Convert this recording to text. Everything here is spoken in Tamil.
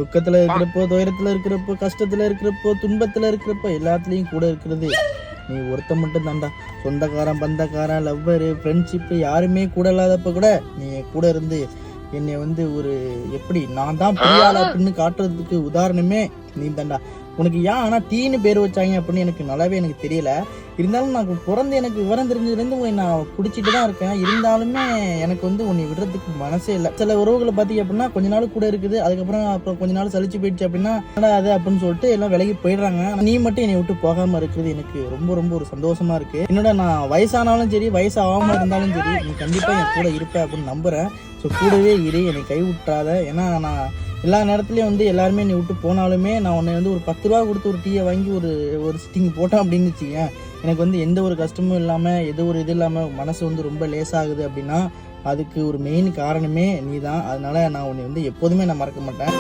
துக்கத்துல இருக்கிறப்போ, துயரத்துல இருக்கிறப்போ, கஷ்டத்துல இருக்கிறப்போ, துன்பத்துல இருக்கிறப்போ எல்லாத்துலயும் கூட இருக்கிறது நீ ஒருத்த மட்டும் தாண்டா. சொந்தக்காரன், பந்தக்காரன், லவ்வரு, ஃப்ரெண்ட்ஷிப்பு யாருமே கூட இல்லாதப்ப கூட நீ கூட இருந்து என்னை ஒரு எப்படி நான் தான் பெரிய ஆள் அப்படின்னு காட்டுறதுக்கு உதாரணமே நீ தாண்டா. உனக்கு ஏன் ஆனால் டீன்னு பேர் வச்சாங்க அப்படின்னு எனக்கு நல்லாவே எனக்கு தெரியல. இருந்தாலும் நான் பிறந்து எனக்கு விவரம் தெரிஞ்சதுலேருந்து உன்னை நான் பிடிச்சிட்டு தான் இருக்கேன். இருந்தாலுமே எனக்கு உன்னை விடுறதுக்கு மனசே இல்லை. சில உறவுகளை பார்த்தீங்க அப்படின்னா கொஞ்ச நாள் கூட இருக்குது, அப்புறம் கொஞ்ச நாள் சலிச்சு போயிடுச்சு அப்படின்னா அது அப்படின்னு சொல்லிட்டு எல்லாம் விலகி போயிடுறாங்க. நீ மட்டும் என்னை விட்டு போகாமல் இருக்கிறது எனக்கு ரொம்ப ரொம்ப ஒரு சந்தோஷமா இருக்கு. என்னோட நான் வயசானாலும் சரி வயசாகாமல் இருந்தாலும் சரி நீ கண்டிப்பாக என் கூட இருப்ப அப்படின்னு நம்புறேன். ஸோ கூடவே இரு, என்னை கை விட்டுறாத. ஏன்னா நான் எல்லா நேரத்துலையும் எல்லாருமே நீ விட்டு போனாலுமே நான் உன்னை ஒரு 10 ரூபா கொடுத்து ஒரு டீயை வாங்கி ஒரு சிட்டிங் போட்டேன் அப்படின்னு வச்சுக்கேன், எனக்கு எந்த ஒரு கஷ்டமும் இல்லாமல் எந்த ஒரு இது இல்லாமல் மனசு ரொம்ப லேசாகுது அப்படின்னா அதுக்கு ஒரு மெயின் காரணமே நீ தான். அதனால நான் உன்னை எப்போதுமே நான் மறக்க மாட்டேன்.